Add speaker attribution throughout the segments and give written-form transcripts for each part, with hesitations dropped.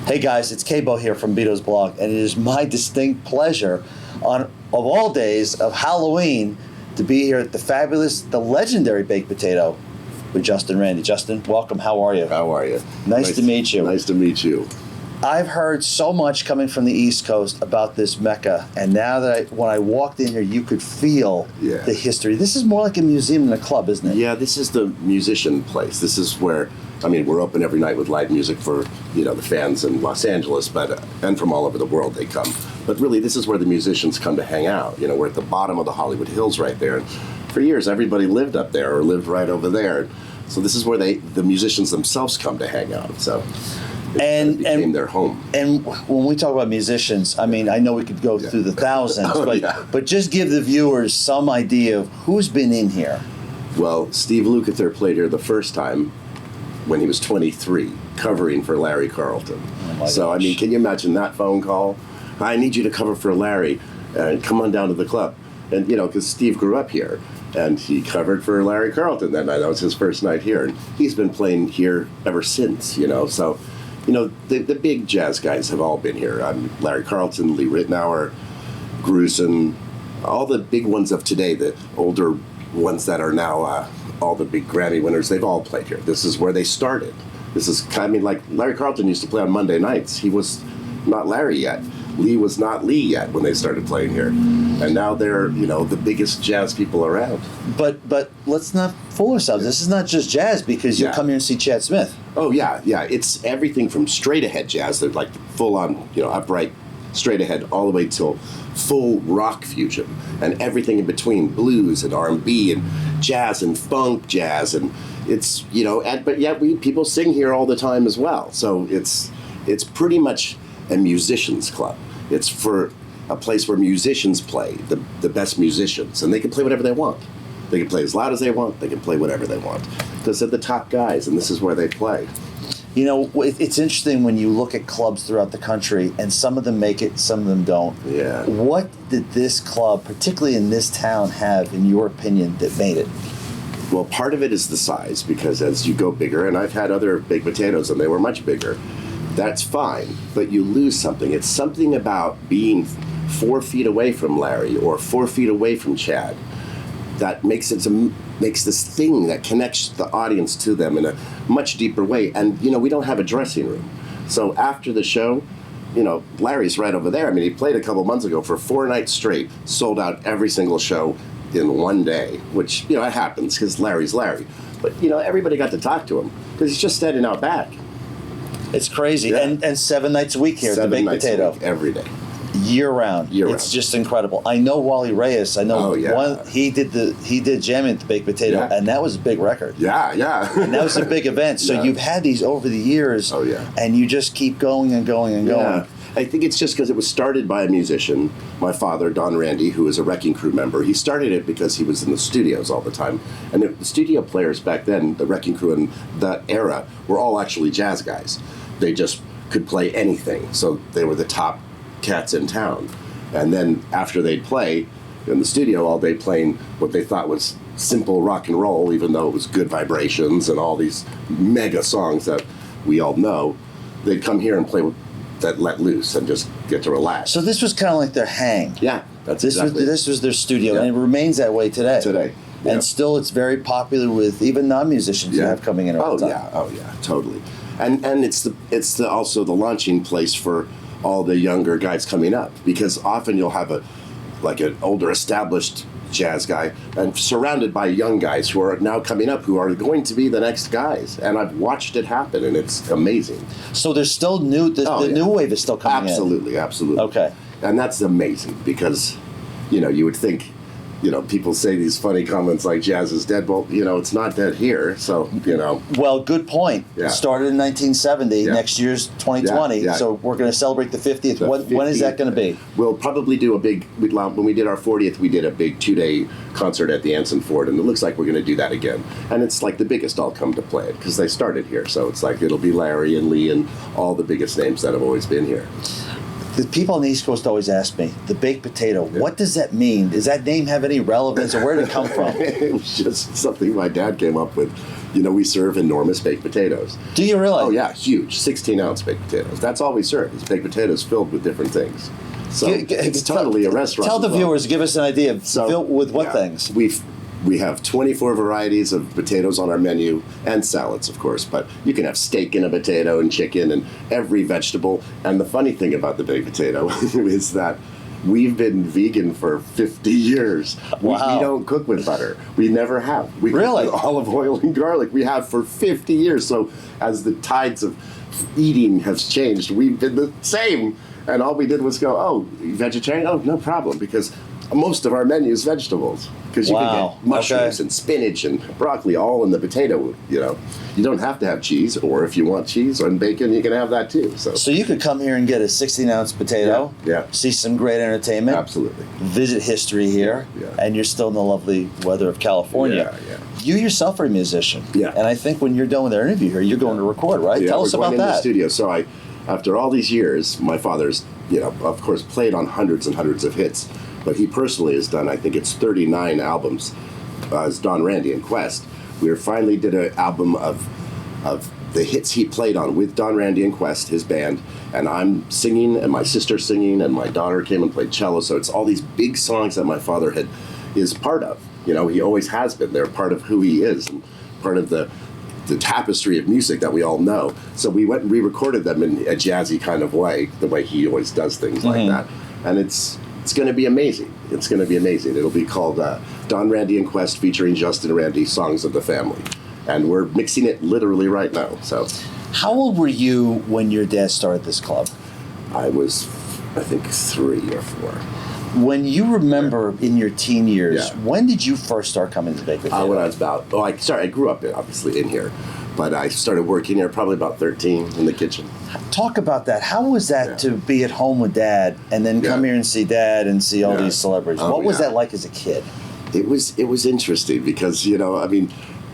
Speaker 1: Hey guys, it's Cabo here from Beto's blog, and it is my distinct pleasure of all days of Halloween to be here at the legendary Baked Potato with Justin Randy. Justin, welcome. How are you?
Speaker 2: How are you?
Speaker 1: Nice to meet you.
Speaker 2: Nice to meet you.
Speaker 1: I've heard so much coming from the East Coast about this Mecca, and now that when I walked in here, you could feel the history. This is more like a museum than a club, isn't it?
Speaker 2: Yeah, this is the musician place. This is where, we're open every night with live music for, the fans in Los Angeles, and from all over the world they come. But really, this is where the musicians come to hang out. We're at the bottom of the Hollywood Hills right there. And for years, everybody lived up there or lived right over there. So this is where the musicians themselves come to hang out. So it became their home.
Speaker 1: And when we talk about musicians, I know we could go through the thousands, but just give the viewers some idea of who's been in here.
Speaker 2: Well, Steve Lukather played here the first time when he was 23, covering for Larry Carlton.
Speaker 1: Oh gosh.
Speaker 2: Can you imagine that phone call? I need you to cover for Larry, and come on down to the club. And, because Steve grew up here, and he covered for Larry Carlton that night. That was his first night here, and he's been playing here ever since, So, the big jazz guys have all been here. Larry Carlton, Lee Ritenour, Grusin, all the big ones of today, the older ones that are now all the big Grammy winners, they've all played here. This is where they started. This is like Larry Carlton used to play on Monday nights. He was not Larry yet. Lee was not Lee yet when they started playing here. And now they're, the biggest jazz people around.
Speaker 1: But let's not fool ourselves. This is not just jazz, because you'll come here and see Chad Smith.
Speaker 2: Oh, yeah. It's everything from straight ahead jazz, they're like full on, upright, straight ahead, all the way till full rock fusion, and everything in between, blues and R&B and jazz and funk jazz, and it's but yet people sing here all the time as well. So it's pretty much a musicians club. It's for a place where musicians play, the best musicians, and they can play whatever they want. They can play as loud as they want. They can play whatever they want, because they're the top guys, and this is where they play.
Speaker 1: It's interesting when you look at clubs throughout the country, and some of them make it, some of them don't.
Speaker 2: Yeah.
Speaker 1: What did this club, particularly in this town, have, in your opinion, that made it?
Speaker 2: Well, part of it is the size, because as you go bigger, and I've had other Baked Potatoes, and they were much bigger, that's fine, but you lose something. It's something about being 4 feet away from Larry or 4 feet away from Chad that makes this thing that connects the audience to them in a much deeper way. And, we don't have a dressing room. So after the show, Larry's right over there. He played a couple months ago for 4 nights straight, sold out every single show in one day, which, it happens because Larry's Larry. But, everybody got to talk to him because he's just standing out back.
Speaker 1: It's crazy. Yeah. And 7 nights a week here at the Baked Potato.
Speaker 2: 7 nights a week, every day.
Speaker 1: Year round. It's just incredible. I know Wally Reyes. I know he did jamming at the Baked Potato, and that was a big record.
Speaker 2: Yeah.
Speaker 1: And that was a big event. So you've had these over the years.
Speaker 2: Oh, yeah.
Speaker 1: And you just keep going and going and going.
Speaker 2: Yeah. I think it's just because it was started by a musician, my father, Don Randy, who is a Wrecking Crew member. He started it because he was in the studios all the time. And the studio players back then, the Wrecking Crew in that era, were all actually jazz guys. They just could play anything. So they were the top cats in town. And then after they'd play in the studio all day playing what they thought was simple rock and roll, even though it was Good Vibrations and all these mega songs that we all know, they'd come here and play that let loose and just get to relax.
Speaker 1: So this was kind of like their hang.
Speaker 2: Yeah,
Speaker 1: this was their studio, and it remains that way today. And still it's very popular with even non-musicians you have coming in all the time.
Speaker 2: Oh yeah, totally. And it's also the launching place for all the younger guys coming up, because often you'll have an older established jazz guy and surrounded by young guys who are now coming up who are going to be the next guys, and I've watched it happen, and it's amazing.
Speaker 1: So there's still new new wave is still coming
Speaker 2: absolutely Okay. And that's amazing, because you would think people say these funny comments like jazz is dead. Well, it's not dead here. So,
Speaker 1: Well, good point.
Speaker 2: Yeah.
Speaker 1: Started in 1970.
Speaker 2: Yeah.
Speaker 1: Next year's 2020.
Speaker 2: Yeah.
Speaker 1: So we're going to celebrate the 50th. When is that going to be?
Speaker 2: We'll probably do when we did our 40th, we did a big 2-day concert at the Anson Ford, and it looks like we're going to do that again. And it's like the biggest all come to play it, because they started here. So it's like it'll be Larry and Lee and all the biggest names that have always been here.
Speaker 1: The people on the East Coast always ask me, the baked potato, what does that mean? Does that name have any relevance, or where did it come from?
Speaker 2: It was just something my dad came up with. We serve enormous baked potatoes.
Speaker 1: Do you really?
Speaker 2: Oh yeah, huge, 16-ounce baked potatoes. That's all we serve. Is baked potatoes filled with different things. So it's totally a restaurant.
Speaker 1: Tell the
Speaker 2: as well.
Speaker 1: viewers, give us an idea of filled with what
Speaker 2: yeah,
Speaker 1: things?
Speaker 2: We have 24 varieties of potatoes on our menu, and salads, of course. But you can have steak in a potato, and chicken, and every vegetable. And the funny thing about the baked potato is that we've been vegan for 50 years.
Speaker 1: Wow.
Speaker 2: We don't cook with butter. We never have. We
Speaker 1: Really?
Speaker 2: cook with olive oil and garlic. We have for 50 years. So as the tides of eating has changed, we've been the same. And all we did was go, oh, vegetarian? Oh, no problem, because most of our menu is vegetables. Because you can get mushrooms and spinach and broccoli all in the potato, You don't have to have cheese, or if you want cheese and bacon, you can have that too.
Speaker 1: So you could come here and get a 16-ounce potato,
Speaker 2: Yeah.
Speaker 1: see some great entertainment,
Speaker 2: Absolutely.
Speaker 1: visit history here,
Speaker 2: Yeah.
Speaker 1: and you're still in the lovely weather of California.
Speaker 2: Yeah.
Speaker 1: You yourself are a musician.
Speaker 2: Yeah.
Speaker 1: And I think when you're done with our interview here, you're going to record, right?
Speaker 2: Yeah,
Speaker 1: Tell us
Speaker 2: we're
Speaker 1: about
Speaker 2: going in the
Speaker 1: that.
Speaker 2: studio. So after all these years, my father's, of course, played on hundreds and hundreds of hits, but he personally has done, I think it's 39 albums as Don Randy and Quest. We finally did an album of the hits he played on with Don Randy and Quest, his band, and I'm singing, and my sister's singing, and my daughter came and played cello. So it's all these big songs that my father is part of. He always has been. They're part of who he is, and part of the tapestry of music that we all know. So we went and re-recorded them in a jazzy kind of way, the way he always does things like that. And it's going to be amazing. It's going to be amazing. It'll be called Don Randy and Quest featuring Justin Randy, Songs of the Family. And we're mixing it literally right now. So,
Speaker 1: how old were you when your dad started this club?
Speaker 2: I was, I think, 3 or 4.
Speaker 1: When you remember in your teen years,
Speaker 2: Yeah.
Speaker 1: when did you first start coming to Baked Potato?
Speaker 2: When I was I grew up obviously in here, but I started working here probably about 13 in the kitchen.
Speaker 1: Talk about that. How was that to be at home with Dad and then come here and see Dad and see all these celebrities? What was that like as a kid?
Speaker 2: It was interesting because,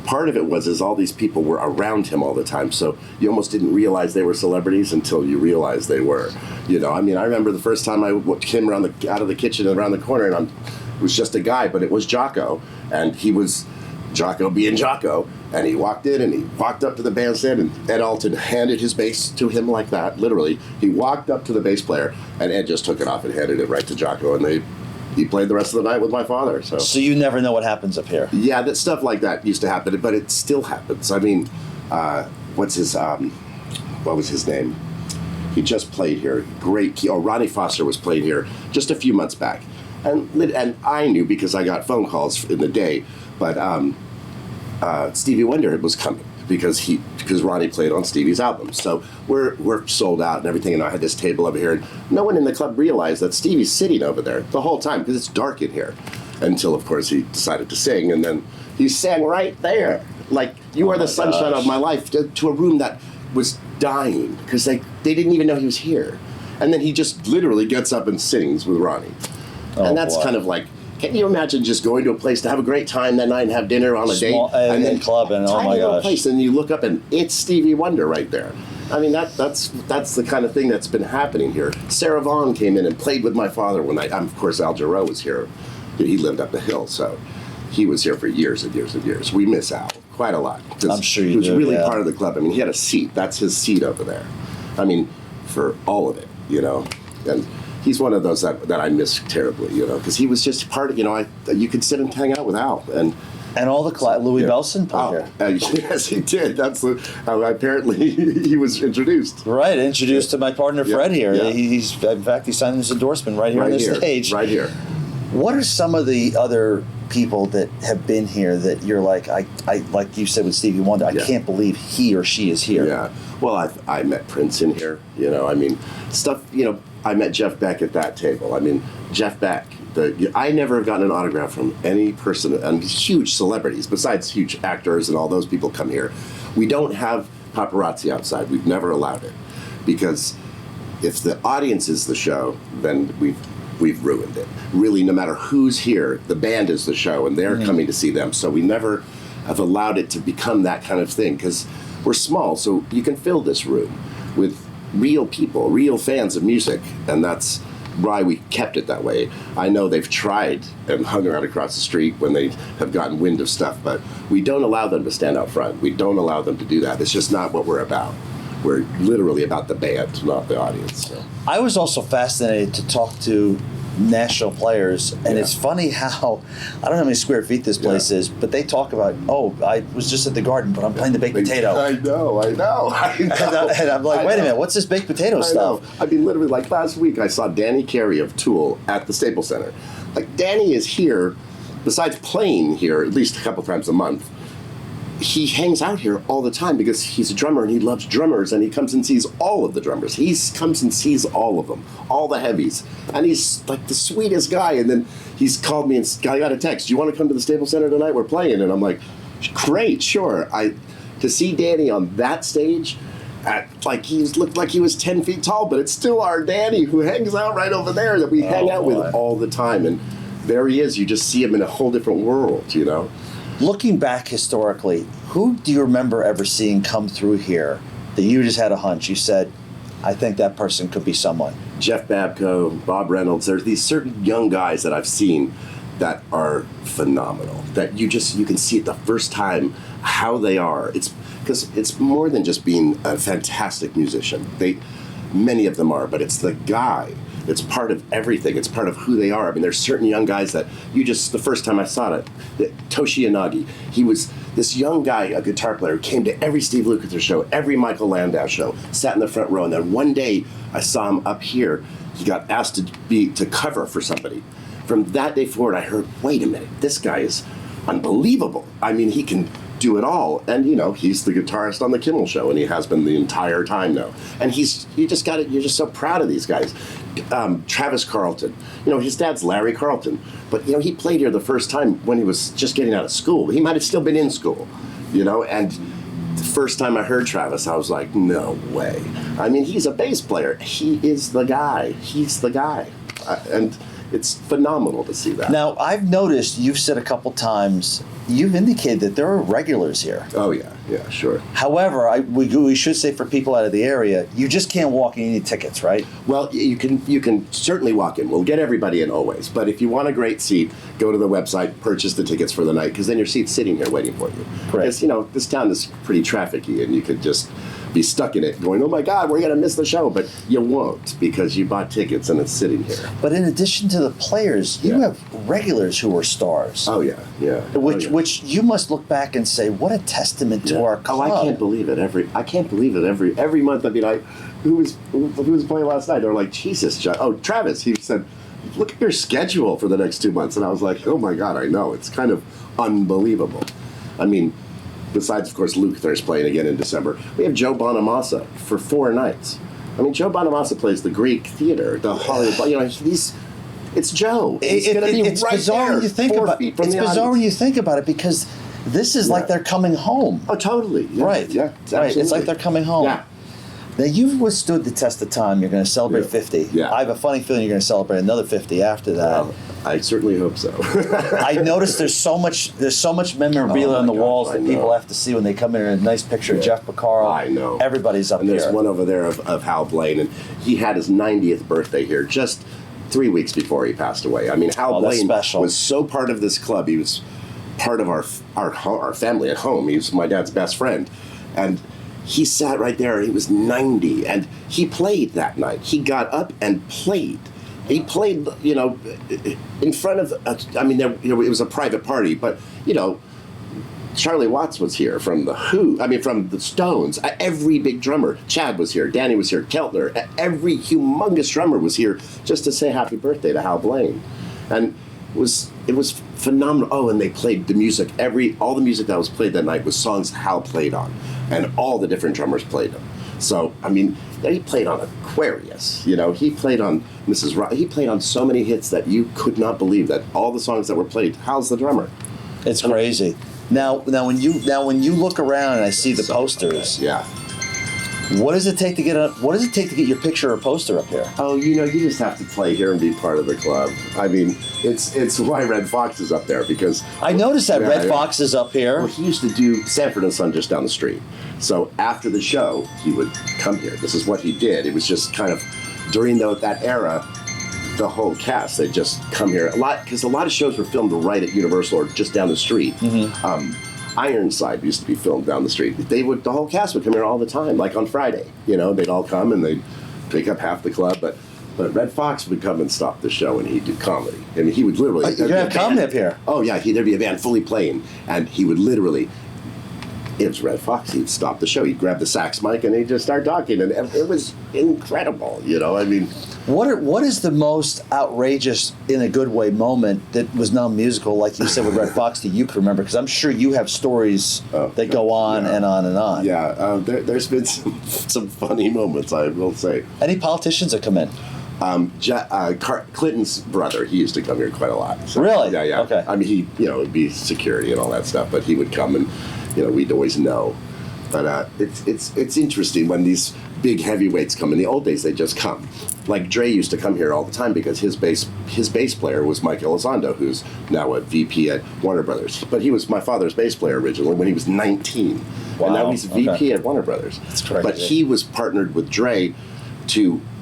Speaker 2: part of it was all these people were around him all the time, so you almost didn't realize they were celebrities until you realized they were. I remember the first time I came out of the kitchen and around the corner, and it was just a guy, but it was Jocko, and he was Jocko being Jocko, and he walked in and he walked up to the bandstand, and Ed Alton handed his bass to him like that, literally. He walked up to the bass player, and Ed just took it off and handed it right to Jocko, and he played the rest of the night with my father.
Speaker 1: So you never know what happens up here.
Speaker 2: Yeah, that stuff like that used to happen, but it still happens. What was his name? He just played here. Great. Ronnie Foster was playing here just a few months back, and I knew because I got phone calls in the day. But Stevie Wonder was coming because Ronnie played on Stevie's album. So we're sold out and everything, and I had this table over here, and no one in the club realized that Stevie's sitting over there the whole time because it's dark in here. Until, of course, he decided to sing, and then he sang right there. Like, you are the sunshine of my life, to a room that was dying because they didn't even know he was here. And then he just literally gets up and sings with Ronnie. And that's kind of like, can you imagine just going to a place to have a great time that night and have dinner on a date?
Speaker 1: And then club, and oh my gosh.
Speaker 2: Place, and you look up and it's Stevie Wonder right there. I mean, that's the kind of thing that's been happening here. Sarah Vaughan came in and played with my father when of course, Al Jarreau was here. He lived up the hill, so he was here for years and years and years. We miss Al quite a lot.
Speaker 1: I'm sure you do.
Speaker 2: He was really part of the club. I mean, he had a seat. That's his seat over there. I mean, for all of it, And he's one of those that I miss terribly, because he was just part of, you could sit and hang out with Al.
Speaker 1: And all the Louis Bellson played here.
Speaker 2: Yes, he did. That's how apparently he was introduced.
Speaker 1: Right, introduced to my partner Fred here.
Speaker 2: Yeah.
Speaker 1: He's in fact, he signed his endorsement right here on this stage.
Speaker 2: Right here.
Speaker 1: What are some of the other people that have been here that you're like, I like you said with Stevie Wonder, I can't believe he or she is here?
Speaker 2: Yeah. Well, I met Prince in here. Stuff. I met Jeff Beck at that table. I mean, Jeff Beck. I never have gotten an autograph from any person, and huge celebrities, besides huge actors and all those people come here. We don't have paparazzi outside. We've never allowed it. Because if the audience is the show, then we've ruined it. Really, no matter who's here, the band is the show, and they're coming to see them. So we never have allowed it to become that kind of thing, because we're small, so you can fill this room with real people, real fans of music, and that's why we kept it that way. I know they've tried and hung around across the street when they have gotten wind of stuff, but we don't allow them to stand out front. We don't allow them to do that. It's just not what we're about. We're literally about the band, not the audience. So.
Speaker 1: I was also fascinated to talk to national players, and it's funny how, I don't know how many square feet this place is, but they talk about, oh, I was just at the Garden, but I'm playing the baked potato.
Speaker 2: I know.
Speaker 1: And I'm like, wait a minute, what's this baked potato stuff?
Speaker 2: I mean, literally, like last week, I saw Danny Carey of Tool at the Staples Center. Like, Danny is here, besides playing here at least a couple times a month, he hangs out here all the time because he's a drummer and he loves drummers, and he comes and sees all of the drummers. He comes and sees all of them, all the heavies. And he's like the sweetest guy. And then he's called me and I got a text, do you want to come to the Staples Center tonight? We're playing. And I'm like, great, sure. To see Danny on that stage, like he looked like he was 10 feet tall, but it's still our Danny who hangs out right over there that we hang out with all the time. And there he is. You just see him in a whole different world, you know?
Speaker 1: Looking back historically, who do you remember ever seeing come through here that you just had a hunch? You said, I think that person could be someone.
Speaker 2: Jeff Babko, Bob Reynolds, there's these certain young guys that I've seen that are phenomenal, that you can see it the first time how they are. It's because it's more than just being a fantastic musician. Many of them are, but it's the guy. It's part of everything. It's part of who they are. I mean, there's certain young guys that the first time I saw it, Toshi Inagi, he was this young guy, a guitar player, who came to every Steve Lukather show, every Michael Landau show, sat in the front row, and then one day I saw him up here. He got asked to cover for somebody. From that day forward, I heard, wait a minute, this guy is unbelievable. I mean, he can do it all. And, he's the guitarist on the Kimmel Show, and he has been the entire time now. And you're just so proud of these guys. Travis Carlton, his dad's Larry Carlton, but, he played here the first time when he was just getting out of school. He might have still been in school, and the first time I heard Travis, I was like, no way. I mean, he's a bass player. He is the guy. He's the guy. And it's phenomenal to see that.
Speaker 1: Now, I've noticed you've said a couple times, you've indicated that there are regulars here.
Speaker 2: Oh, yeah, sure.
Speaker 1: However, we should say for people out of the area, you just can't walk in. You need tickets, right?
Speaker 2: Well, you can certainly walk in. We'll get everybody in always. But if you want a great seat, go to the website, purchase the tickets for the night, because then your seat's sitting here waiting for you.
Speaker 1: Correct.
Speaker 2: Because, this town is pretty trafficky, and you could just be stuck in it going, oh my God, we're going to miss the show. But you won't, because you bought tickets and it's sitting here.
Speaker 1: But in addition to the players, you have regulars who are stars.
Speaker 2: Oh, yeah.
Speaker 1: Which you must look back and say, what a testament to our club.
Speaker 2: Oh, I can't believe it. Every month. I mean, who was playing last night? They were like, Jesus, John. Oh, Travis. He said, look at your schedule for the next 2 months. And I was like, oh my God, I know. It's kind of unbelievable. I mean, besides, of course, Lukather's playing again in December. We have Joe Bonamassa for 4 nights. I mean, Joe Bonamassa plays the Greek Theater, the Hollywood. It's Joe. He's going to be
Speaker 1: it's
Speaker 2: right
Speaker 1: bizarre
Speaker 2: there,
Speaker 1: when you think
Speaker 2: 4
Speaker 1: about
Speaker 2: feet from
Speaker 1: it's
Speaker 2: the
Speaker 1: bizarre
Speaker 2: audience.
Speaker 1: when you think about it, because this is like they're coming home.
Speaker 2: Oh, totally. Yeah.
Speaker 1: Right.
Speaker 2: Yeah.
Speaker 1: Right.
Speaker 2: Absolutely.
Speaker 1: It's like they're coming home.
Speaker 2: Yeah.
Speaker 1: Now, you've withstood the test of time. You're going to celebrate 50.
Speaker 2: Yeah.
Speaker 1: I have a funny feeling you're going to celebrate another 50 after that.
Speaker 2: I certainly hope so.
Speaker 1: I noticed there's so much memorabilia on the walls that people have to see when they come in. A nice picture of Jeff Porcaro.
Speaker 2: I know.
Speaker 1: Everybody's up
Speaker 2: and
Speaker 1: here.
Speaker 2: There's one over there of Hal Blaine, and he had his 90th birthday here just 3 weeks before he passed away. I mean, Hal Blaine was so part of this club. He was part of our family at home. He was my dad's best friend, and he sat right there. And he was 90, and he played that night. He got up and played. He played, in front of. It was a private party, but Charlie Watts was here from the Who. I mean, from the Stones. Every big drummer. Chad was here. Danny was here. Keltner. Every humongous drummer was here just to say happy birthday to Hal Blaine, and it was phenomenal. Oh, and they played the music. All the music that was played that night was songs Hal played on, and all the different drummers played them. So, I mean, he played on Aquarius, he played on Mrs. Rock. He played on so many hits that you could not believe that all the songs that were played, Hal's the drummer.
Speaker 1: It's crazy. Now when you look around and I see the posters,
Speaker 2: Yeah.
Speaker 1: What does it take to get your picture or poster up here?
Speaker 2: Oh, you just have to play here and be part of the club. I mean, it's why Red Fox is up there, because
Speaker 1: I noticed that
Speaker 2: Yeah,
Speaker 1: Red
Speaker 2: yeah.
Speaker 1: Fox is up here.
Speaker 2: well, he used to do Sanford and Son just down the street. So after the show, he would come here. This is what he did. It was just kind of during that era. The whole cast, they just come here a lot, because a lot of shows were filmed right at Universal or just down the street. Ironside used to be filmed down the street. The whole cast would come here all the time, like on Friday. They'd all come and they'd pick up half the club, but Red Fox would come and stop the show, and he'd do comedy. I mean, he would literally.
Speaker 1: You have comedy up here.
Speaker 2: Oh yeah, there'd be a band fully playing, and he would literally. It was Red Fox. He'd stop the show. He'd grab the sax mic and he'd just start talking, and it was incredible. I mean,
Speaker 1: What is the most outrageous, in a good way, moment that was non-musical, like you said with Red Fox, that you can remember? Because I'm sure you have stories that go on and on and on.
Speaker 2: yeah, there's been some funny moments, I will say.
Speaker 1: Any politicians that come in?
Speaker 2: Clinton's brother, he used to come here quite a lot. So,
Speaker 1: Really?
Speaker 2: Yeah.
Speaker 1: Okay.
Speaker 2: I mean, he, it'd be security and all that stuff, but he would come and, we'd always know. But it's interesting when these big heavyweights come. In the old days, they just come. Like Dre used to come here all the time because his bass player was Mike Elizondo, who's now a VP at Warner Brothers. But he was my father's bass player originally when he was 19.
Speaker 1: Wow.
Speaker 2: And now he's VP
Speaker 1: Okay.
Speaker 2: at Warner Brothers.
Speaker 1: That's crazy.
Speaker 2: But he was partnered with Dre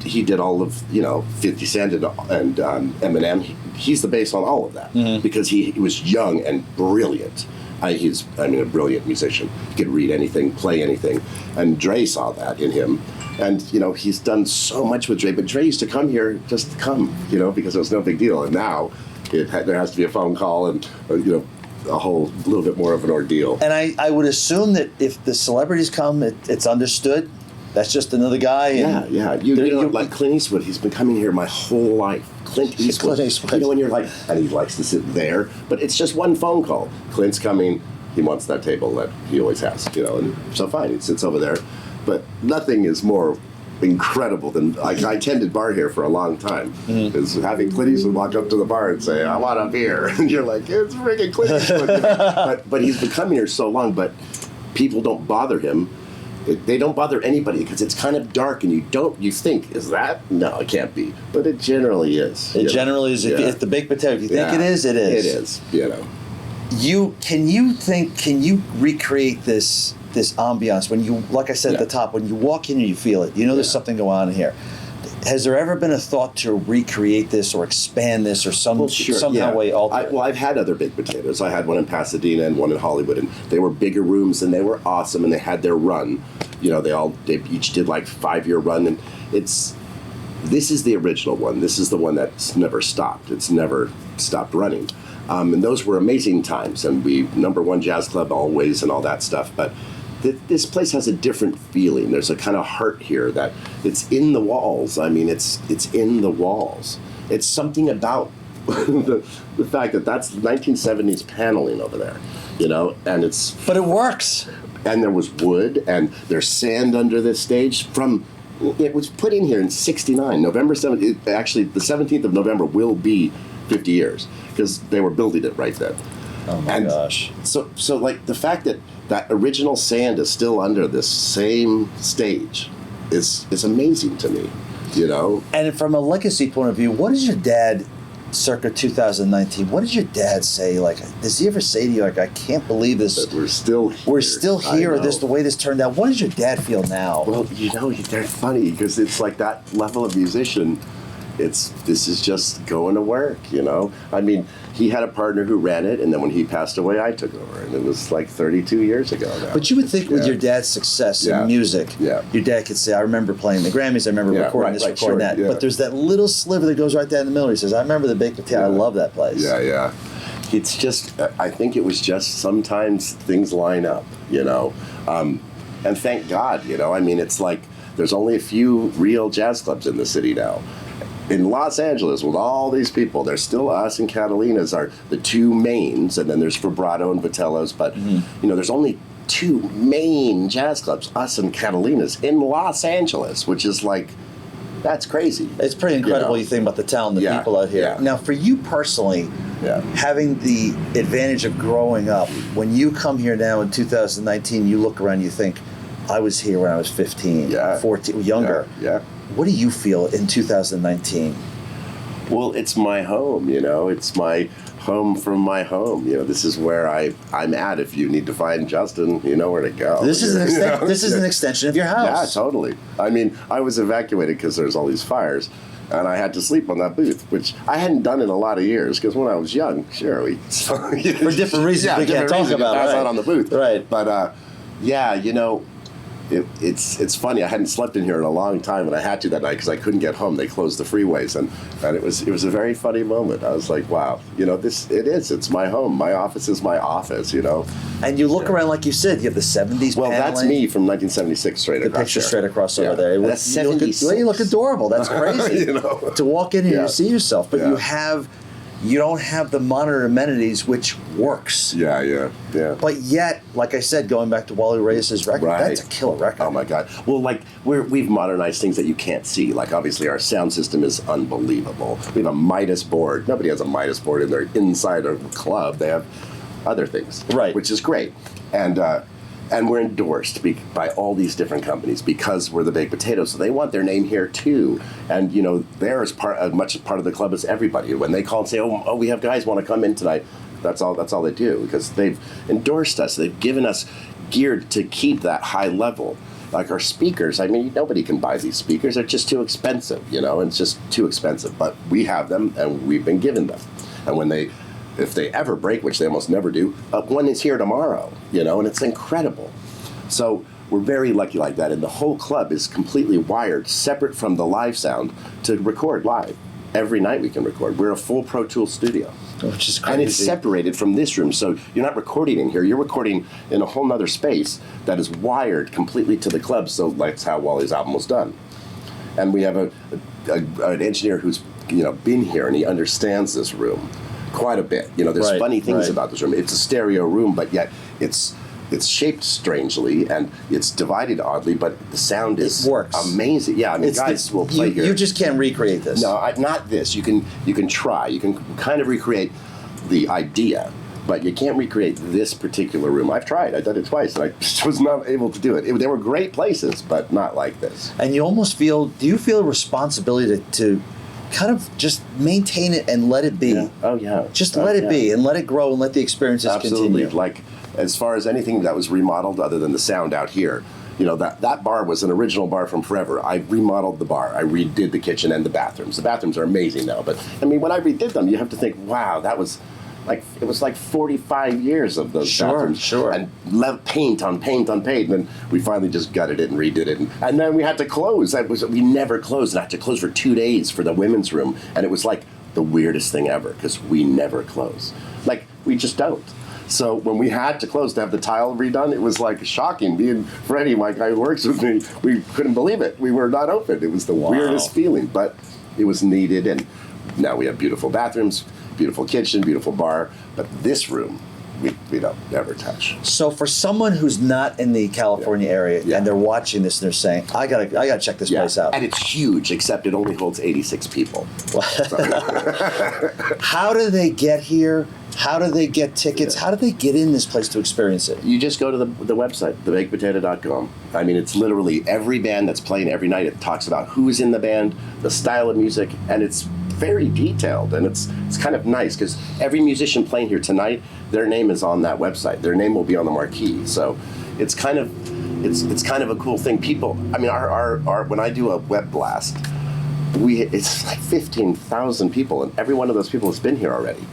Speaker 2: he did all of 50 Cent and Eminem. He's the bass on all of that because he was young and brilliant. He's a brilliant musician. He could read anything, play anything, and Dre saw that in him. And he's done so much with Dre. But Dre used to come here just to come, because it was no big deal. And now there has to be a phone call and a whole little bit more of an ordeal.
Speaker 1: And I would assume that if the celebrities come, it's understood. That's just another guy. And
Speaker 2: Yeah. Like Clint Eastwood, he's been coming here my whole life. Clint Eastwood. When you're like, and he likes to sit there, but it's just one phone call. Clint's coming. He wants that table that he always has, and so fine, he sits over there. But nothing is more incredible than I tended bar here for a long time. Is having Clint Eastwood walk up to the bar and say, "I want a beer," and you're like, "It's freaking Clint Eastwood." But he's been coming here so long, but people don't bother him. They don't bother anybody because it's kind of dark, and you think, is that? No, it can't be. But it generally is.
Speaker 1: It generally is.
Speaker 2: Yeah.
Speaker 1: If the baked potato, if you think it is, it is.
Speaker 2: It is.
Speaker 1: Can you recreate this ambiance when you, like I said at the top, when you walk in and you feel it, there's something going on in here. Has there ever been a thought to recreate this or expand this or somehow way alter it?
Speaker 2: I've had other baked potatoes. I had one in Pasadena and one in Hollywood, and they were bigger rooms and they were awesome, and they had their run. They each did like 5-year run, and this is the original one. This is the one that's never stopped. It's never stopped running. And those were amazing times, and we #1 jazz club always and all that stuff. But this place has a different feeling. There's a kind of heart here that it's in the walls. I mean, it's in the walls. It's something about the fact that that's 1970s paneling over there, and it's.
Speaker 1: But it works.
Speaker 2: And there was wood, and there's sand under this stage. It was put in here in '69, November 7th. Actually, the 17th of November will be 50 years because they were building it right then.
Speaker 1: Oh my gosh!
Speaker 2: So like the fact that original sand is still under this same stage is amazing to me,
Speaker 1: And from a legacy point of view, what does your dad, circa 2019, what did your dad say? Like, does he ever say to you, like, I can't believe this?
Speaker 2: That we're still here.
Speaker 1: We're still here, or the way this turned out. What does your dad feel now?
Speaker 2: Well, they're funny because it's like that level of musician. This is just going to work, I mean, he had a partner who ran it, and then when he passed away, I took over, and it was like 32 years ago now.
Speaker 1: But you would think with your dad's success in music, your dad could say, I remember playing the Grammys, I remember recording recording that. But there's that little sliver that goes right down the middle. He says, I remember the baked potato. I love that place.
Speaker 2: Yeah. It's just, I think it was just sometimes things line up, and thank God, I mean, it's like there's only a few real jazz clubs in the city now. In Los Angeles, with all these people, there's still us and Catalina's are the two mains, and then there's Vibrato and Vitello's, but, there's only 2 main jazz clubs, us and Catalina's, in Los Angeles, which is like, that's crazy.
Speaker 1: It's pretty incredible, you think about the talent, the people out here.
Speaker 2: Yeah.
Speaker 1: Now, for you personally, having the advantage of growing up, when you come here now in 2019, you look around, you think, I was here when I was 15,
Speaker 2: Yeah.
Speaker 1: 14, younger.
Speaker 2: Yeah.
Speaker 1: What do you feel in 2019?
Speaker 2: Well, it's my home, you know. It's my home from my home. You know, this is where I'm at. If you need to find Justin, you know where to go.
Speaker 1: This is
Speaker 2: You know?
Speaker 1: this is an extension of your
Speaker 2: Yeah,
Speaker 1: house.
Speaker 2: totally. I mean, I was evacuated because there's all these fires, and I had to sleep on that booth, which I hadn't done in a lot of years. Because when I was young, sure,
Speaker 1: For different reasons we can't talk about,
Speaker 2: Pass
Speaker 1: right.
Speaker 2: out on the booth,
Speaker 1: Right.
Speaker 2: But yeah, you know. It's funny. I hadn't slept in here in a long time, and I had to that night because I couldn't get home. They closed the freeways, and it was a very funny moment. I was like, wow, you know, it's my home. My office is my office, you know.
Speaker 1: And you look around, like you said, you have the 70s
Speaker 2: Well, that's
Speaker 1: paneling.
Speaker 2: me from 1976 straight
Speaker 1: The
Speaker 2: across.
Speaker 1: picture
Speaker 2: there.
Speaker 1: straight across
Speaker 2: Yeah.
Speaker 1: over there.
Speaker 2: That's
Speaker 1: You look,
Speaker 2: 76.
Speaker 1: you look adorable. That's crazy.
Speaker 2: You know?
Speaker 1: To walk in here
Speaker 2: Yeah.
Speaker 1: and see yourself, but
Speaker 2: Yeah.
Speaker 1: you don't have the modern amenities, which works.
Speaker 2: Yeah.
Speaker 1: But yet, like I said, going back to Wally Reyes' record,
Speaker 2: Right.
Speaker 1: that's a killer record.
Speaker 2: Oh my God! Well, like we've modernized things that you can't see. Like obviously our sound system is unbelievable. We have a Midas board. Nobody has a Midas board in their inside of a club. They have other things,
Speaker 1: Right.
Speaker 2: Which is great, and we're endorsed by all these different companies because we're the Baked Potato. So they want their name here too. And you know, they're as much part of the club as everybody. When they call and say, "Oh, we have guys want to come in tonight," that's all they do because they've endorsed us. They've given us gear to keep that high level. Like our speakers, I mean, nobody can buy these speakers. They're just too expensive, you know. It's just too expensive. But we have them, and we've been given them. And if they ever break, which they almost never do, one is here tomorrow, you know, and it's incredible. So we're very lucky like that. And the whole club is completely wired, separate from the live sound, to record live. Every night we can record. We're a full Pro Tools studio.
Speaker 1: Which is crazy.
Speaker 2: And it's separated from this room, so you're not recording in here. You're recording in a whole nother space that is wired completely to the club. So that's how Wally's album was done. And we have an engineer who's been here and he understands this room quite a bit. You know, there's
Speaker 1: Right,
Speaker 2: funny things
Speaker 1: right.
Speaker 2: about this room. It's a stereo room, but yet it's shaped strangely and it's divided oddly. But the sound is
Speaker 1: It works.
Speaker 2: amazing. Yeah, I mean, guys will play here.
Speaker 1: You just can't recreate this.
Speaker 2: No, not this. You can try. You can kind of recreate the idea, but you can't recreate this particular room. I've tried. I've done it twice, and I just was not able to do it. They were great places, but not like this.
Speaker 1: And you almost do you feel a responsibility to kind of just maintain it and let it be?
Speaker 2: Yeah. Oh yeah.
Speaker 1: Just
Speaker 2: Oh,
Speaker 1: let it
Speaker 2: yeah.
Speaker 1: be and let it grow and let the experiences
Speaker 2: Absolutely.
Speaker 1: continue.
Speaker 2: Like as far as anything that was remodeled, other than the sound out here. You know, that bar was an original bar from forever. I remodeled the bar. I redid the kitchen and the bathrooms. The bathrooms are amazing now. But, I mean, when I redid them, you have to think, wow, it was like 45 years of those
Speaker 1: Sure,
Speaker 2: bathrooms.
Speaker 1: sure.
Speaker 2: And paint on paint on paint. And then we finally just gutted it and redid it. And then we had to close. We never closed. And I had to close for 2 days for the women's room. And it was like the weirdest thing ever because we never close. Like, we just don't. So when we had to close to have the tile redone, it was like shocking. Me and Freddie, my guy who works with me, we couldn't believe it. We were not open. It was the weirdest feeling, but it was needed. And now we have beautiful bathrooms, beautiful kitchen, beautiful bar. But this room, we don't ever touch.
Speaker 1: So for someone who's not in the California area
Speaker 2: Yeah.
Speaker 1: and they're watching this and they're saying, I gotta check this place out.
Speaker 2: And it's huge, except it only holds 86 people.
Speaker 1: How do they get here? How do they get tickets?
Speaker 2: Yeah.
Speaker 1: How do they get in this place to experience it?
Speaker 2: You just go to the website, thebakedpotato.com. I mean, it's literally every band that's playing every night. It talks about who's in the band, the style of music, and it's very detailed. And it's kind of nice because every musician playing here tonight, their name is on that website. Their name will be on the marquee. So it's kind of a cool thing. People, I mean, our when I do a web blast, it's like 15,000 people, and every one of those people has been here already.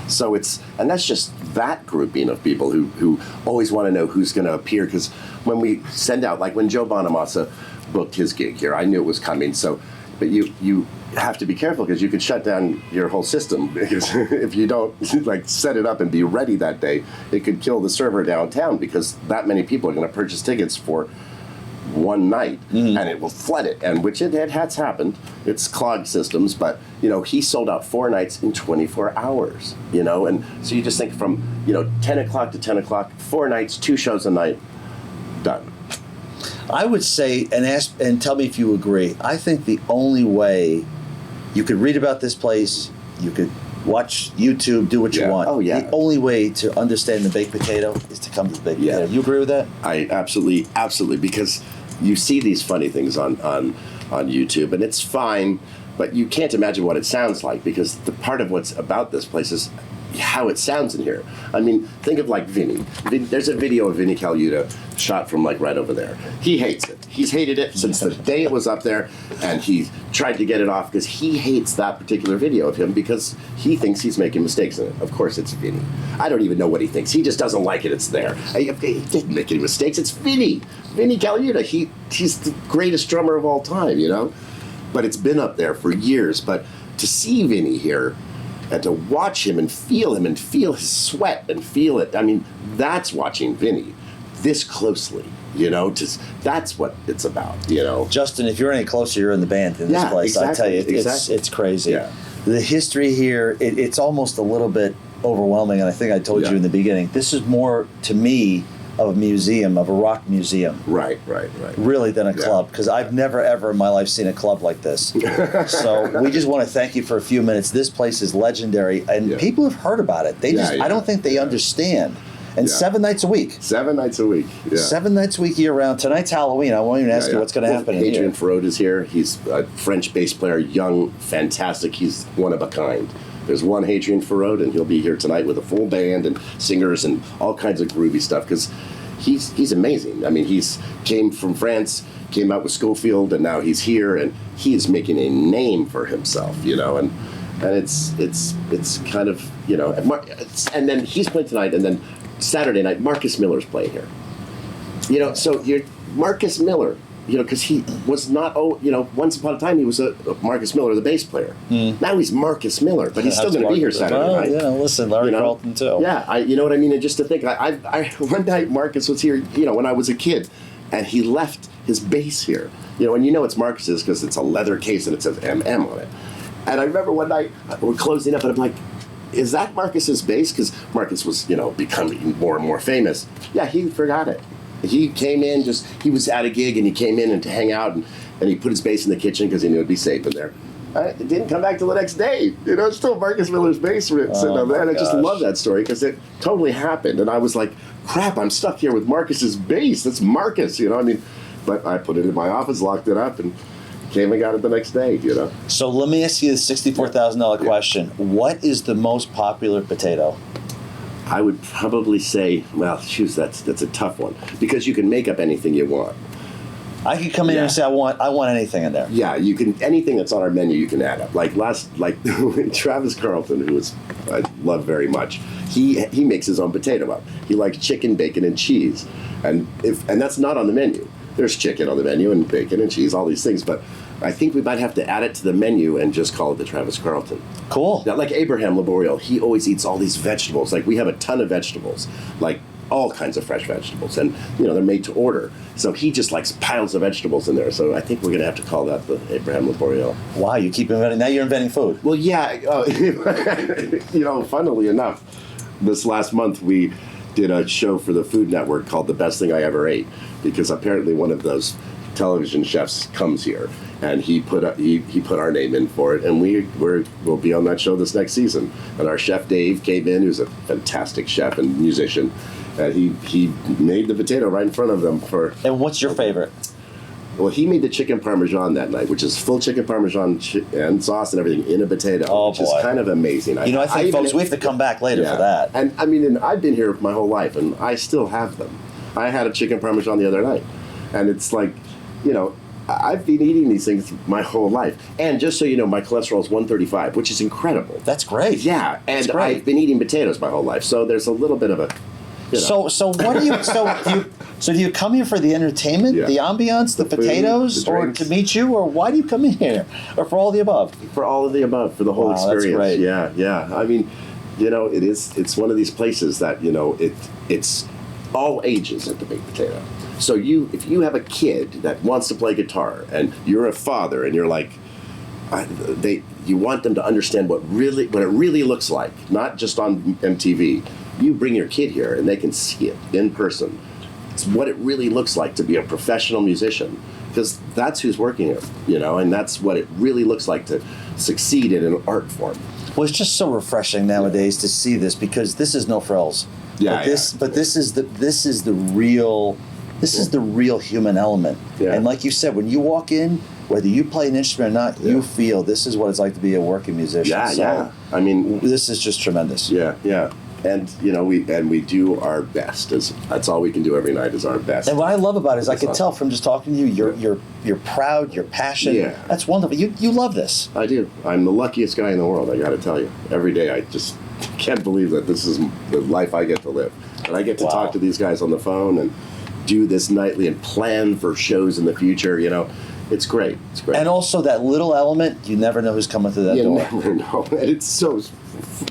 Speaker 2: So and that's just that grouping of people who always want to know who's going to appear. Because when we send out, like when Joe Bonamassa booked his gig here, I knew it was coming. So, but you have to be careful because you could shut down your whole system because if you don't like set it up and be ready that day, it could kill the server downtown because that many people are going to purchase tickets for one night and it will flood it, and which it has happened. It's clogged systems, but he sold out 4 nights in 24 hours, and so you just think from 10 o'clock to 10 o'clock, 4 nights, 2 shows a night, done.
Speaker 1: I would say, and tell me if you agree, I think the only way you could read about this place, you could watch YouTube, do what you
Speaker 2: Yeah.
Speaker 1: want.
Speaker 2: Oh, yeah.
Speaker 1: The only way to understand the baked potato is to come to the baked
Speaker 2: Yeah.
Speaker 1: potato. You agree with that?
Speaker 2: I absolutely, because you see these funny things on YouTube, and it's fine, but you can't imagine what it sounds like, because the part of what's about this place is how it sounds in here. I mean, think of like Vinny. There's a video of Vinny Colaiuta shot from like right over there. He hates it. He's hated it since the day it was up there, and he tried to get it off because he hates that particular video of him because he thinks he's making mistakes in it. Of course, it's Vinny. I don't even know what he thinks. He just doesn't like it. It's there. He didn't make any mistakes. It's Vinny. Vinny Colaiuta. He's the greatest drummer of all time, you know? But it's been up there for years. But to see Vinny here, and to watch him and feel his sweat and feel it. I mean, that's watching Vinny this closely, you know, that's what it's about, you know.
Speaker 1: Justin, if you're any closer, you're in the band in this
Speaker 2: Yeah,
Speaker 1: place. I tell you,
Speaker 2: exactly.
Speaker 1: it's crazy.
Speaker 2: Yeah.
Speaker 1: The history here, it's almost a little bit overwhelming, and I think I told
Speaker 2: Yeah.
Speaker 1: you in the beginning, this is more, to me, of a museum, of a rock museum.
Speaker 2: Right.
Speaker 1: Really than a
Speaker 2: Yeah.
Speaker 1: club, because I've never ever in my life seen a club like this. So we just want to thank you for a few minutes. This place is legendary, and
Speaker 2: Yeah.
Speaker 1: people have heard about it. They
Speaker 2: Yeah, yeah.
Speaker 1: I don't think they understand. And
Speaker 2: Yeah.
Speaker 1: 7 nights a week.
Speaker 2: 7 nights a week. Yeah.
Speaker 1: 7 nights a week year round. Tonight's Halloween. I won't even ask you what's going to happen in
Speaker 2: Adrian
Speaker 1: here.
Speaker 2: Farode is here. He's a French bass player, young, fantastic. He's one of a kind. There's one Adrian Farode, and he'll be here tonight with a full band and singers and all kinds of groovy stuff, because he's amazing. I mean, he's came from France, came out with Schofield, and now he's here, and he is making a name for himself, you know, and it's kind of, you know, and then he's playing tonight, and then Saturday night Marcus Miller's playing here, you know. So you're Marcus Miller, you know, because he was not, you know, once upon a time he was a Marcus Miller, the bass player. Now he's Marcus Miller, but he's still going to be here Saturday night.
Speaker 1: You know, listen, Larry
Speaker 2: You know?
Speaker 1: Carlton too.
Speaker 2: Yeah, you know what I mean? And just to think, I one night Marcus was here, you know, when I was a kid, and he left his bass here. You know, and you know it's Marcus's because it's a leather case and it says MM on it. And I remember one night, we're closing up, and I'm like, is that Marcus's bass? Because Marcus was, you know, becoming more and more famous. Yeah, he forgot it. He came in, he was at a gig, and he came in and to hang out, and he put his bass in the kitchen because he knew it'd be safe in there. It didn't come back till the next day. You know, it's still Marcus Miller's bass sitting over there, and I just love that story because it totally happened. And I was like, crap, I'm stuck here with Marcus's bass. That's Marcus, you know. I mean, but I put it in my office, locked it up, and came and got it the next day, you know.
Speaker 1: So let me ask you the $64,000 question. What is the most popular potato?
Speaker 2: I would probably say, well, shoot, that's a tough one because you can make up anything you want.
Speaker 1: I could come in
Speaker 2: Yeah.
Speaker 1: and say I want anything in there.
Speaker 2: Yeah, you can, anything that's on our menu you can add up. Like Travis Carlton, who I love very much, he makes his own potato up. He likes chicken, bacon, and cheese, and that's not on the menu. There's chicken on the menu and bacon and cheese, all these things, but I think we might have to add it to the menu and just call it the Travis Carlton.
Speaker 1: Cool.
Speaker 2: Now, like Abraham Laboriel, he always eats all these vegetables. Like we have a ton of vegetables, like all kinds of fresh vegetables, and you know they're made to order. So he just likes piles of vegetables in there. So I think we're gonna have to call that the Abraham Laboriel.
Speaker 1: Wow, you keep inventing. Now you're inventing food.
Speaker 2: Well, yeah, you know, funnily enough, this last month we did a show for the Food Network called The Best Thing I Ever Ate, because apparently one of those television chefs comes here, and he put our name in for it, and we'll be on that show this next season. And our chef Dave came in, who's a fantastic chef and musician, and he made the potato right in front of them for.
Speaker 1: And what's your favorite?
Speaker 2: Well, he made the chicken parmesan that night, which is full chicken parmesan and sauce and everything in a potato, which is kind of amazing.
Speaker 1: You know, I think, folks, we have to come back later for that.
Speaker 2: And I mean, I've been here my whole life, and I still have them. I had a chicken parmesan the other night, and it's like, you know, I've been eating these things my whole life. And just so you know, my cholesterol is 135, which is incredible.
Speaker 1: That's great.
Speaker 2: Yeah, and
Speaker 1: That's great.
Speaker 2: I've been eating potatoes my whole life, so there's a little bit of a. You know.
Speaker 1: So what do you do you come here for the entertainment,
Speaker 2: Yeah.
Speaker 1: the ambiance, the
Speaker 2: food,
Speaker 1: potatoes,
Speaker 2: the
Speaker 1: or
Speaker 2: drinks.
Speaker 1: to meet you, or why do you come in here, or for all the above?
Speaker 2: For all of the above, for the whole
Speaker 1: Wow, that's
Speaker 2: experience.
Speaker 1: great.
Speaker 2: Yeah. I mean, you know, it's one of these places that, you know, it's all ages at the Baked Potato. So if you have a kid that wants to play guitar, and you're a father, and you're like, you want them to understand what it really looks like, not just on MTV. You bring your kid here, and they can see it in person. It's what it really looks like to be a professional musician. because that's who's working here, and that's what it really looks like to succeed in an art form.
Speaker 1: Well, it's just so refreshing nowadays to see this because this is no frills.
Speaker 2: Yeah,
Speaker 1: But this is the real human element.
Speaker 2: Yeah.
Speaker 1: And like you said, when you walk in, whether you play an instrument or not, you feel this is what it's like to be a working musician.
Speaker 2: Yeah,
Speaker 1: So
Speaker 2: yeah. I mean,
Speaker 1: this is just tremendous.
Speaker 2: yeah, yeah. And we do our best. That's all we can do every night is our best.
Speaker 1: And what I love about it is I
Speaker 2: That's
Speaker 1: can tell
Speaker 2: awesome.
Speaker 1: from just talking to you, you're proud, you're passionate.
Speaker 2: Yeah.
Speaker 1: That's wonderful. You love this.
Speaker 2: I do. I'm the luckiest guy in the world, I got to tell you. Every day I just can't believe that this is the life I get to live. And I get to
Speaker 1: Wow.
Speaker 2: talk to these guys on the phone and do this nightly and plan for shows in the future, It's great. It's great.
Speaker 1: And also that little element, you never know who's coming through that
Speaker 2: you
Speaker 1: door.
Speaker 2: never know. And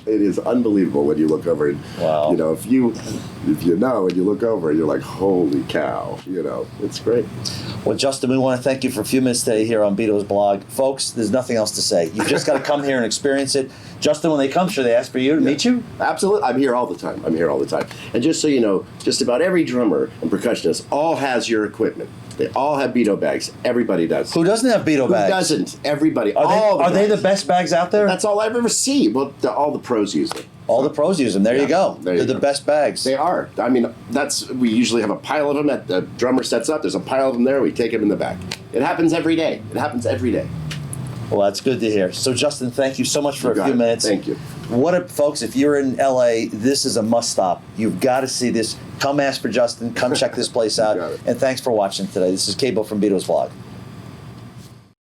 Speaker 2: it is unbelievable when you look over and,
Speaker 1: Wow.
Speaker 2: if you know and you look over and you're like, holy cow, it's great.
Speaker 1: Well, Justin, we want to thank you for a few minutes today here on Beto's blog. Folks, there's nothing else to say. You've just got to come here and experience it. Justin, when they come, should they ask for you to meet you?
Speaker 2: Absolutely. I'm here all the time. And just so you know, just about every drummer and percussionist all has your equipment. They all have Beto bags. Everybody does.
Speaker 1: Who doesn't have Beto
Speaker 2: Who
Speaker 1: bags?
Speaker 2: doesn't? Everybody.
Speaker 1: Are they the
Speaker 2: guys.
Speaker 1: best bags out there?
Speaker 2: That's all I've ever seen. Well, all the pros use them.
Speaker 1: All the pros use them. There you go.
Speaker 2: there you
Speaker 1: They're the
Speaker 2: go.
Speaker 1: best bags.
Speaker 2: They are. I mean, we usually have a pile of them that the drummer sets up. There's a pile of them there. We take them in the back. It happens every day.
Speaker 1: Well, that's good to hear. So, Justin, thank you so much for
Speaker 2: You
Speaker 1: a
Speaker 2: got
Speaker 1: few
Speaker 2: it.
Speaker 1: minutes.
Speaker 2: Thank you.
Speaker 1: Folks, if you're in LA, this is a must stop. You've got to see this. Come ask for Justin. Come check this place out.
Speaker 2: got it.
Speaker 1: And thanks for watching today. This is Cabo from Beto's blog.